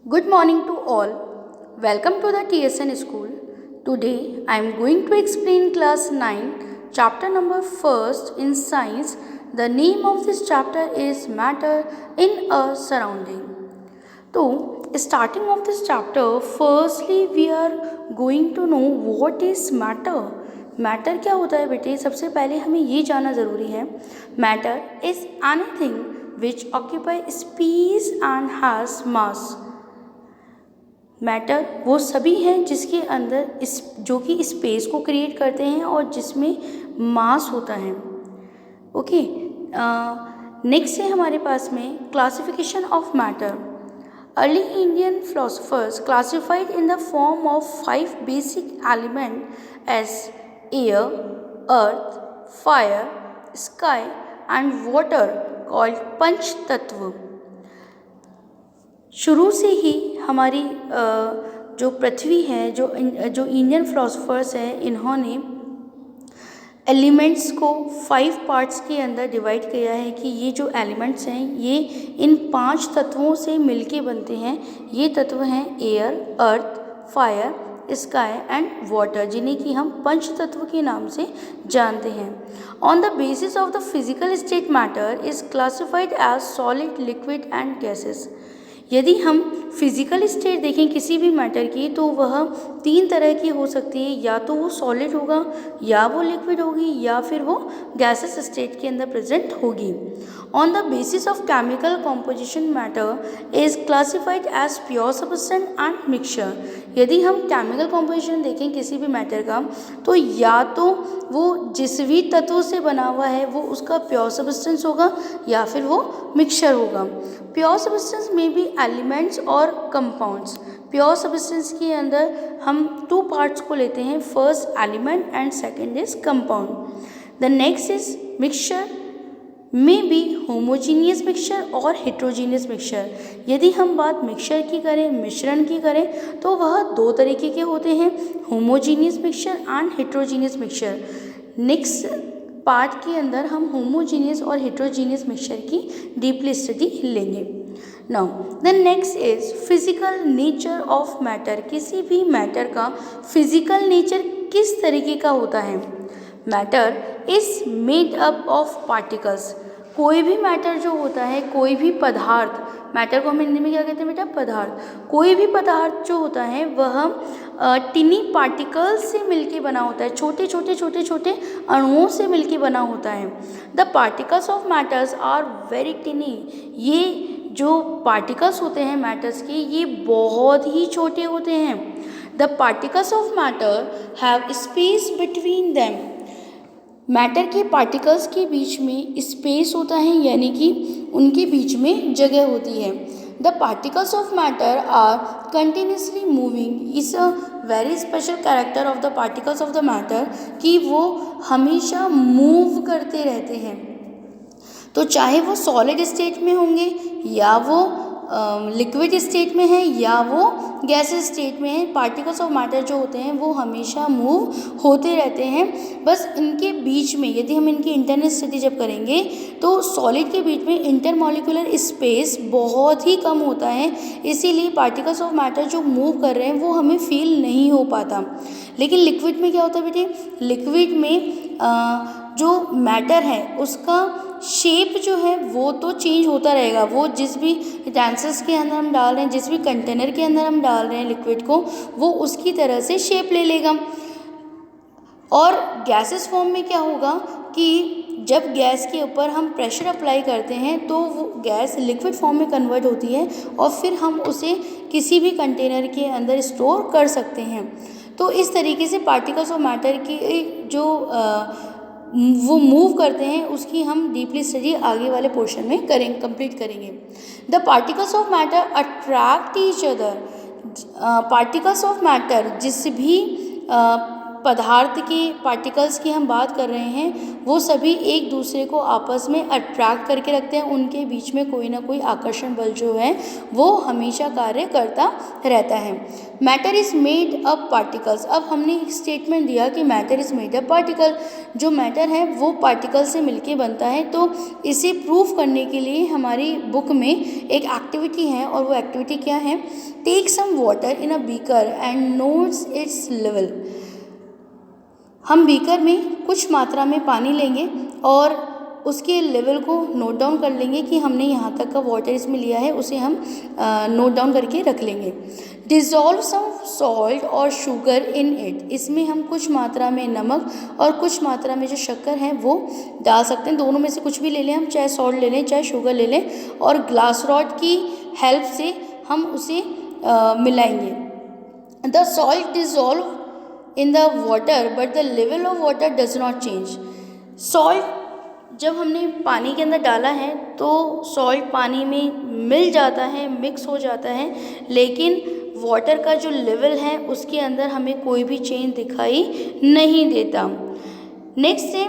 Good morning to all. Welcome to the TSN school. Today I am going to explain class 9 chapter number 1st in science. The name of this chapter is matter in a surrounding. So starting of this chapter, firstly we are going to know what is matter. Matter क्या होता है बेटे? सबसे पहले हमें ये जानना ज़रूरी है. Matter is anything which occupy space and has mass. Matter वो सभी हैं जिसके अंदर जो कि स्पेस को क्रिएट करते हैं और जिसमें मास होता है. ओके, नेक्स्ट है हमारे पास में classification of matter. Early Indian philosophers classified in the form of 5 basic elements as air, earth, fire, sky and water called पंच तत्व. शुरू से ही हमारी जो पृथ्वी है, जो इंडियन फिलोसोफर्स हैं, इन्होंने एलिमेंट्स को 5 पार्ट्स के अंदर डिवाइड किया है कि ये जो एलिमेंट्स हैं ये इन 5 तत्वों से मिलके बनते हैं. ये तत्व हैं air, earth, fire, sky and water, जिन्हें कि हम पंच तत्व के नाम से जानते हैं. On the basis of the physical state matter is classified as solid, liquid and gases. यदि हम फिजिकल स्टेट देखें किसी भी मैटर की तो वह 3 तरह की हो सकती है. या तो वो सॉलिड होगा, या वो लिक्विड होगी, या फिर वो गैसेस स्टेट के अंदर प्रेजेंट होगी. On the basis of chemical composition matter is classified as pure substance and mixture. यदि हम केमिकल कॉम्पोजिशन देखें किसी भी मैटर का तो या तो वो जिस भी तत्व से बना हुआ है वो उसका प्योर सब्सटेंस होगा या फिर वो मिक्सचर होगा. प्योर सब्सटेंस में भी एलिमेंट्स और कंपाउंड्स. प्योर सब्सटेंस के अंदर हम 2 पार्ट्स को लेते हैं, first element and second is compound. The next is mixture में भी होमोजीनियस मिक्सचर और हेट्रोजीनियस मिक्सचर. यदि हम बात मिक्सचर की करें, मिश्रण की करें, तो वह 2 तरीके के होते हैं, homogeneous mixture and heterogeneous mixture. Next part के अंदर हम होमोजीनियस और हेट्रोजीनियस मिक्सचर की डीपली स्टडी लेंगे. Now the next is physical nature of matter. किसी भी मैटर का फिजिकल नेचर किस तरीके का होता है? Matter is made up of particles. कोई भी मैटर जो होता है, कोई भी पदार्थ, मैटर को हम हिंदी में क्या कहते हैं बेटा? पदार्थ. कोई भी पदार्थ जो होता है वह टिनी पार्टिकल्स से मिलके बना होता है, छोटे छोटे छोटे छोटे अणुओं से मिलके बना होता है. The particles of matters are very tiny. ये जो पार्टिकल्स होते हैं मैटर्स के, ये बहुत ही छोटे होते हैं. The particles of matter have space between them. Matter के पार्टिकल्स के बीच में स्पेस होता है, यानी कि उनके बीच में जगह होती है. The particles of matter are continuously moving. Is a very special character of the particles of the matter कि वो हमेशा मूव करते रहते हैं. तो चाहे वो सॉलिड स्टेट में होंगे, या वो लिक्विड स्टेट में है, या वो गैसेस स्टेट में है, पार्टिकल्स ऑफ मैटर जो होते हैं वो हमेशा मूव होते रहते हैं. बस इनके बीच में यदि हम इनकी इंटरनल स्टडी जब करेंगे तो सॉलिड के बीच में इंटरमॉलिक्यूलर स्पेस बहुत ही कम होता है, इसीलिए पार्टिकल्स ऑफ मैटर जो मूव कर रहे हैं वो हमें फील नहीं हो पाता. लेकिन लिक्विड में क्या होता है बेटे? लिक्विड में जो मैटर है उसका शेप जो है वो तो चेंज होता रहेगा. वो जिस भी यूटेंसिल्स के अंदर हम डाल रहे हैं, जिस भी कंटेनर के अंदर हम डाल रहे हैं लिक्विड को, वो उसकी तरह से शेप ले लेगा. और गैसेस फॉर्म में क्या होगा कि जब गैस के ऊपर हम प्रेशर अप्लाई करते हैं तो वो गैस लिक्विड फॉर्म में कन्वर्ट होती है और फिर हम उसे किसी भी कंटेनर के अंदर स्टोर कर सकते हैं. तो इस तरीके से पार्टिकल्स ऑफ मैटर की जो वो मूव करते हैं उसकी हम डीपली स्टडी आगे वाले पोर्शन में कंप्लीट करेंगे. The particles of matter attract each other. Particles of matter जिस भी पदार्थ के पार्टिकल्स की हम बात कर रहे हैं, वो सभी एक दूसरे को आपस में अट्रैक्ट करके रखते हैं। उनके बीच में कोई ना कोई आकर्षण बल जो है वो हमेशा कार्य करता रहता है। Matter is made up particles. अब हमने एक स्टेटमेंट दिया कि matter is made up particle, जो मैटर है वो पार्टिकल से मिलके बनता है। तो इसे प्रूव करने के लिए हमारी बुक में एक एक्टिविटी है, और वो एक्टिविटी क्या है? Take some water in a beaker and notes its level. हम बीकर में कुछ मात्रा में पानी लेंगे और उसके लेवल को नोट डाउन कर लेंगे कि हमने यहाँ तक का वाटर इसमें लिया है, उसे हम नोट डाउन करके रख लेंगे। डिज़ोल्व सम सॉल्ट और शुगर इन इट। इसमें हम कुछ मात्रा में नमक और कुछ मात्रा में जो शक्कर है वो डाल सकते हैं। दोनों में से कुछ भी ले लें हम, चाहे सॉल्ट ले लें चाहे शुगर ले लें, और ग्लास रॉड की हेल्प से हम उसे मिलाएंगे। The salt dissolve in the water but the level of water does not change। Salt जब हमने पानी के अंदर डाला है तो सॉल्ट पानी में मिल जाता है, मिक्स हो जाता है, लेकिन वाटर का जो लेवल है उसके अंदर हमें कोई भी चेंज दिखाई नहीं देता। नेक्स्ट है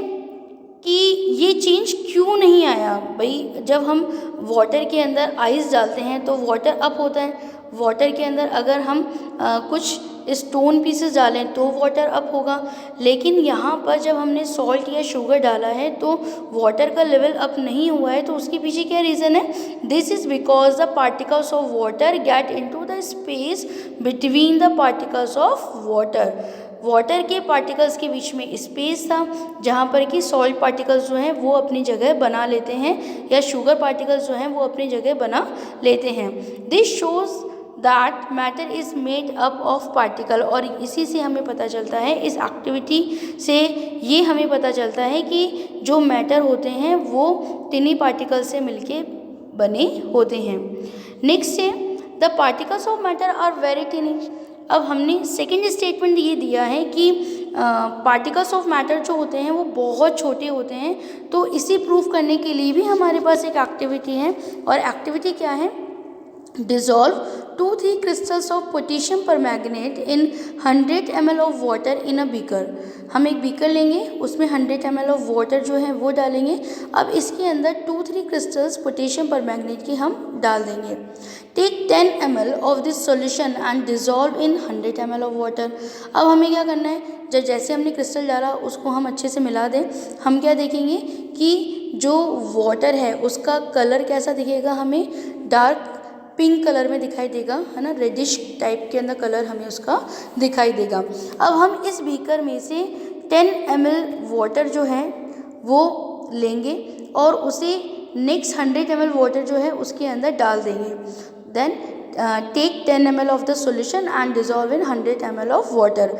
कि ये चेंज क्यों नहीं आया। भाई जब हम वाटर के अंदर आइस डालते हैं तो वाटर अप होता है, वाटर के अंदर अगर हम कुछ स्टोन पीसेस डालें तो वाटर अप होगा, लेकिन यहाँ पर जब हमने सॉल्ट या शुगर डाला है तो वाटर का लेवल अप नहीं हुआ है। तो उसके पीछे क्या रीज़न है? This is because the particles of water gate into the space between the particles of water. Water के पार्टिकल्स के बीच में स्पेस था जहाँ पर कि सॉल्ट पार्टिकल्स जो हैं वो अपनी जगह बना लेते हैं, या शुगर पार्टिकल्स जो हैं वो अपनी जगह बना लेते हैं। This shows that matter is made up of particle. और इसी से हमें पता चलता है, इस एक्टिविटी से ये हमें पता चलता है कि जो मैटर होते हैं वो टिनी पार्टिकल से मिलके बने होते हैं। नेक्स्ट है the particles of matter are very tiny. अब हमने सेकेंड स्टेटमेंट ये दिया है कि पार्टिकल्स ऑफ मैटर जो होते हैं वो बहुत छोटे होते हैं। तो इसे प्रूव करने के लिए भी हमारे पास एक एक्टिविटी है, और एक्टिविटी क्या है? Dissolve 2-3 crystals of potassium permanganate in 100 ml of water in a beaker. हम एक बीकर लेंगे, उसमें 100 ml ऑफ वाटर जो है वो डालेंगे। अब इसके अंदर 2-3 क्रिस्टल्स पोटेशियम परमैंगनेट की हम डाल देंगे। Take 10 ml of this solution and dissolve in 100 ml of water. अब हमें क्या करना है? जब जैसे हमने क्रिस्टल डाला उसको हम अच्छे से मिला दें। हम क्या देखेंगे कि जो वाटर है उसका कलर कैसा दिखेगा? हमें डार्क पिंक कलर में दिखाई देगा, है ना, रेडिश टाइप के अंदर कलर हमें उसका दिखाई देगा। अब हम इस बीकर में से 10 ml वाटर जो है वो लेंगे और उसे नेक्स्ट 100 ml वाटर जो है उसके अंदर डाल देंगे। Then take 10 ml of the solution and dissolve in 100 ml of water.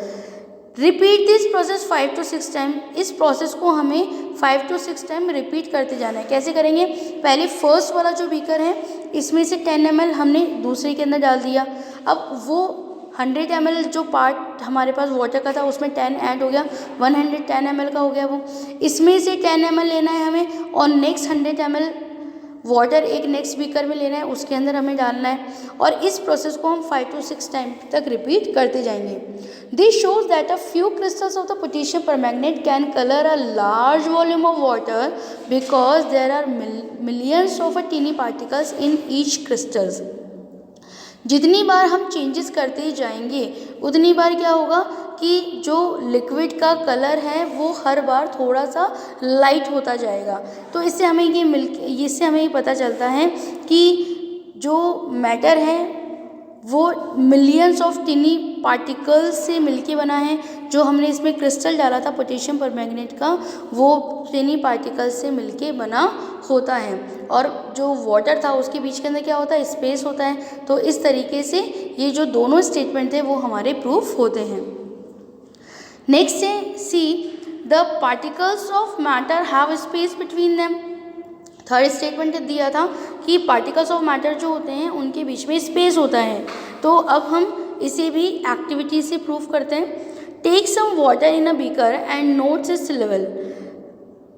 Repeat this process 5 to 6 time. इस प्रोसेस को हमें 5 to 6 टाइम रिपीट करते जाना है। कैसे करेंगे? पहले फर्स्ट वाला जो बीकर है इसमें से 10 ml हमने दूसरे के अंदर डाल दिया। अब वो 100 ml जो पार्ट हमारे पास वाटर का था उसमें 10 ऐड हो गया, 110 ml का हो गया वो। इसमें से 10 ml लेना है हमें, और नेक्स्ट 100 ml वाटर एक नेक्स्ट बीकर में लेना है, उसके अंदर हमें डालना है, और इस प्रोसेस को हम 5 to 6 टाइम तक रिपीट करते जाएंगे। This shows that a few crystals of the potassium permanganate can colour a large volume of water because there are millions of a tiny particles in each crystals. जितनी बार हम changes करते जाएंगे उतनी बार क्या होगा कि जो लिक्विड का कलर है वो हर बार थोड़ा सा लाइट होता जाएगा। तो इससे हमें ये पता चलता है कि जो मैटर है वो मिलियंस ऑफ टिनी पार्टिकल्स से मिलके बना है। जो हमने इसमें क्रिस्टल डाला था पोटेशियम परमैंगनेट का, वो टिनी पार्टिकल्स से मिलके बना होता है, और जो वाटर था उसके बीच के अंदर क्या होता है? स्पेस होता है। तो इस तरीके से ये जो दोनों स्टेटमेंट थे वो हमारे प्रूफ होते हैं। नेक्स्ट है see the particles of matter have space between them. Third statement दिया था कि पार्टिकल्स ऑफ मैटर जो होते हैं उनके बीच में स्पेस होता है। तो अब हम इसे भी एक्टिविटी से प्रूव करते हैं। Take some water in a beaker and notes its level.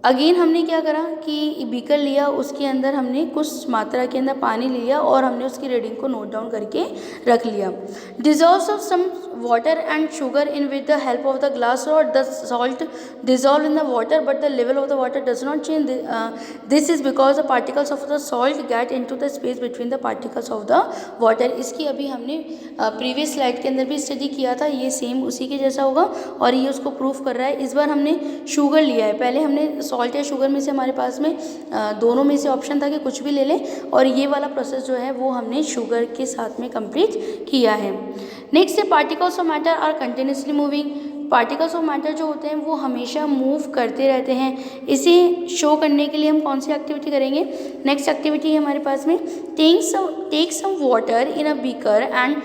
Again हमने क्या करा कि बीकर लिया, उसके अंदर हमने कुछ मात्रा के अंदर पानी लिया और हमने उसकी रीडिंग को नोट डाउन करके रख लिया। Dissolve of some water and sugar in with the help of the glass rod, the salt dissolve in the water but the level of the water does not change, this is because the particles of the salt get into the space between the particles of the water. इसकी अभी हमने previous slide के अंदर भी study किया था, ये same उसी के जैसा होगा और ये उसको प्रूफ कर रहा है। इस बार हमने शुगर लिया है, पहले हमने सॉल्ट या शुगर में से हमारे पास में दोनों में से ऑप्शन था कि कुछ भी ले लें, और ये वाला प्रोसेस जो है वो हमने शुगर के साथ में कंप्लीट किया है। नेक्स्ट है particles of matter are continuously moving. Particles of matter जो होते हैं वो हमेशा मूव करते रहते हैं। इसे शो करने के लिए हम कौन सी एक्टिविटी करेंगे? नेक्स्ट एक्टिविटी है हमारे पास में take some water in a beaker and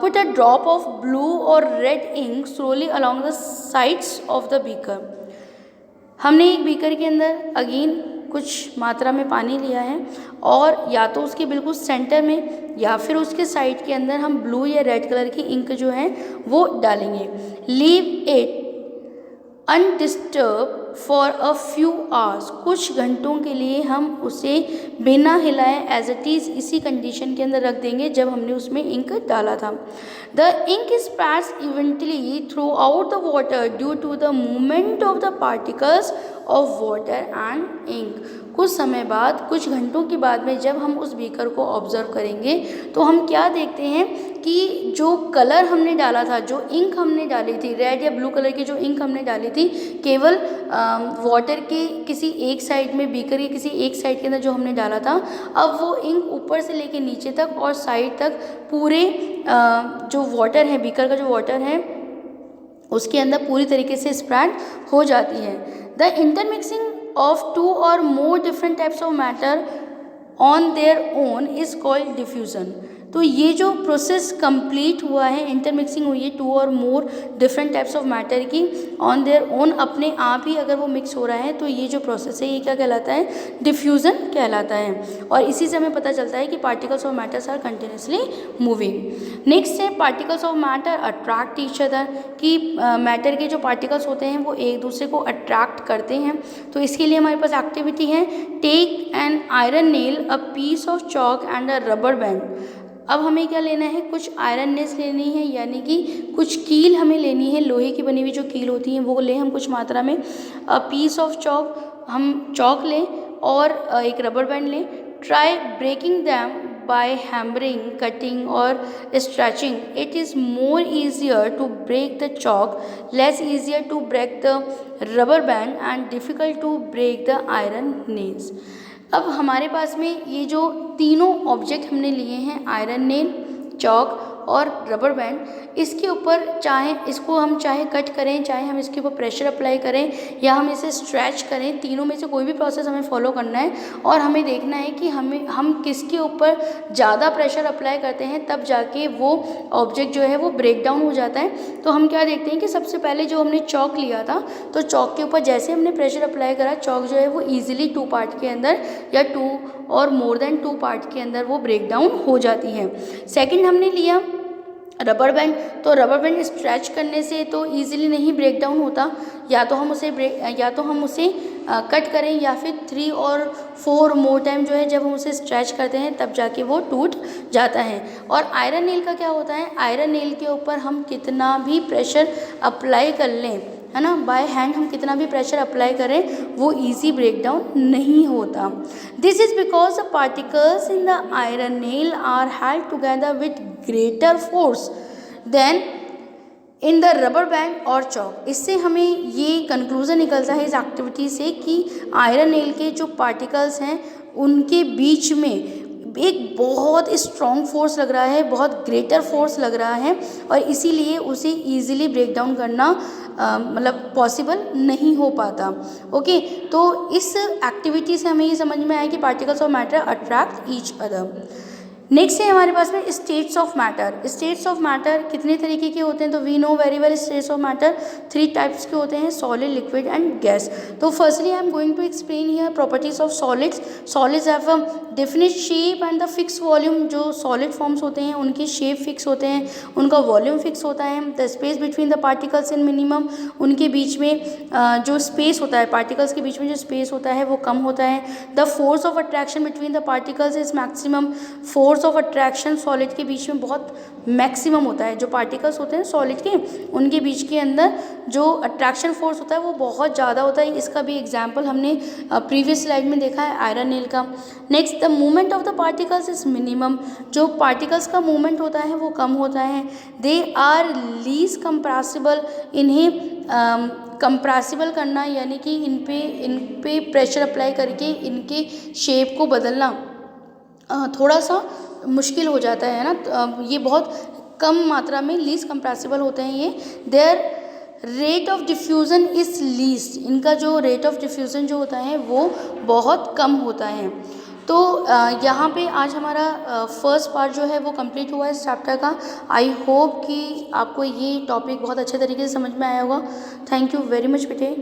put a drop of blue or red ink slowly along the sides of the beaker। हमने एक बीकर के अंदर अगेन कुछ मात्रा में पानी लिया है और या तो उसके बिल्कुल सेंटर में या फिर उसके साइड के अंदर हम ब्लू या रेड कलर की इंक जो है वो डालेंगे। Leave it undisturb for a few hours, कुछ घंटों के लिए हम उसे बिना हिलाए एज इट इज़ इसी कंडीशन के अंदर रख देंगे जब हमने उसमें इंक डाला था। The ink spreads evenly throughout the water due to the movement of the particles of water and ink. कुछ समय बाद, कुछ घंटों के बाद में जब हम उस बीकर को ऑब्जर्व करेंगे तो हम क्या देखते हैं कि जो कलर हमने डाला था, जो इंक हमने डाली थी, रेड या ब्लू कलर की जो इंक हमने डाली थी, केवल वाटर के किसी एक साइड में, बीकर के किसी एक साइड के अंदर जो हमने डाला था, अब वो इंक ऊपर से लेके नीचे तक और साइड तक पूरे जो वाटर है, बीकर का जो वाटर है उसके अंदर पूरी तरीके से स्प्रेड हो जाती है। The intermixing of two or more different types of matter on their own is called diffusion। तो ये जो प्रोसेस कंप्लीट हुआ है, इंटरमिक्सिंग हुई है टू और more different types of matter की ऑन देयर ओन, अपने आप ही अगर वो मिक्स हो रहा है तो ये जो प्रोसेस है ये क्या कहलाता है? डिफ्यूज़न कहलाता है। और इसी से हमें पता चलता है कि particles of matters are continuously moving. Next है particles of matter attract each other, कि मैटर के जो पार्टिकल्स होते हैं वो एक दूसरे को अट्रैक्ट करते हैं। तो इसके लिए हमारे पास एक्टिविटी है take an iron nail, a piece of chalk and a rubber band. अब हमें क्या लेना है? कुछ आयरन नेल्स लेनी है, यानी कि कुछ कील हमें लेनी है, लोहे की बनी हुई जो कील होती हैं वो लें हम कुछ मात्रा में। पीस ऑफ चॉक, हम चॉक लें और एक रबर बैंड लें। Try breaking them by hammering, cutting और stretching. It is more easier to break the chalk, less easier to break the rubber band and difficult to break the iron nails. अब हमारे पास में ये जो तीनों object हमने लिए हैं, आयरन नेल, चॉक और रबर बैंड, इसके ऊपर चाहे इसको हम चाहे कट करें, चाहे हम इसके ऊपर प्रेशर अप्लाई करें या हम इसे स्ट्रेच करें, तीनों में से कोई भी प्रोसेस हमें फॉलो करना है और हमें देखना है कि हम किसके ऊपर ज़्यादा प्रेशर अप्लाई करते हैं तब जाके वो ऑब्जेक्ट जो है वो ब्रेक डाउन हो जाता है। तो हम क्या देखते हैं कि सबसे पहले जो हमने चॉक लिया था, तो चॉक के ऊपर जैसे हमने प्रेशर अप्लाई करा, चॉक जो है वो ईजिली 2 पार्ट के अंदर या 2 और मोर देन 2 पार्ट के अंदर वो ब्रेक डाउन हो जाती है। सेकंड हमने लिया रबर बैंड, तो रबर बैंड स्ट्रेच करने से तो इजीली नहीं ब्रेक डाउन होता, या तो हम उसे कट करें या फिर 3 और 4 मोर टाइम जो है जब हम उसे स्ट्रेच करते हैं तब जाके वो टूट जाता है। और आयरन नेल का क्या होता है? आयरन नेल के ऊपर हम कितना भी प्रेशर अप्लाई कर लें, है ना, बाय हैंड हम कितना भी प्रेशर अप्लाई करें वो इजी ब्रेक डाउन नहीं होता। This is because the particles in the iron nail are held together with greater force than in the rubber band और चॉक। इससे हमें ये कंक्लूजन निकलता है इस एक्टिविटी से कि आयरन नेल के जो पार्टिकल्स हैं उनके बीच में एक बहुत स्ट्रॉन्ग फोर्स लग रहा है, बहुत ग्रेटर फोर्स लग रहा है और इसीलिए उसे ईजिली ब्रेक डाउन करना मतलब पॉसिबल नहीं हो पाता। ओके, तो इस एक्टिविटी से हमें ये समझ में आया कि particles of matter attract each other. Next है हमारे पास में states of matter. States of matter कितने तरीके के होते हैं, तो we know very well states of matter 3 types के होते हैं, सॉलिड, लिक्विड एंड गैस। तो firstly I am going to explain here properties of solids. Solids have a definite shape and the fix volume. जो solid forms होते हैं उनकी shape fix होते हैं, उनका वॉल्यूम फिक्स होता है। The space between the particles in minimum, उनके बीच में जो स्पेस होता है, पार्टिकल्स के बीच में जो स्पेस होता है वो कम होता है। The force of attraction between the particles is maximum. Force of attraction solid के बीच में बहुत मैक्सिमम होता है। जो पार्टिकल्स होते हैं सॉलिड के, उनके बीच के अंदर जो अट्रैक्शन फोर्स होता है वो बहुत ज़्यादा होता है। इसका भी एग्जाम्पल हमने प्रीवियस स्लाइड में देखा है आयरन नेल का। Next, the movement of the particles is minimum. जो पार्टिकल्स का मूवमेंट होता है वो कम होता है। They are least compressible. इन्हें कंप्रेसिबल करना यानी कि इन पे प्रेशर अप्लाई करके इनके शेप को बदलना थोड़ा सा मुश्किल हो जाता है ना। ये बहुत कम मात्रा में लीस्ट कंप्रेसिबल होते हैं ये। There rate of diffusion is least. इनका जो रेट ऑफ डिफ्यूज़न जो होता है वो बहुत कम होता है। तो यहाँ पे आज हमारा फर्स्ट पार्ट जो है वो कंप्लीट हुआ है इस चैप्टर का। आई होप कि आपको ये टॉपिक बहुत अच्छे तरीके से समझ में आया होगा। थैंक यू वेरी मच बेटे।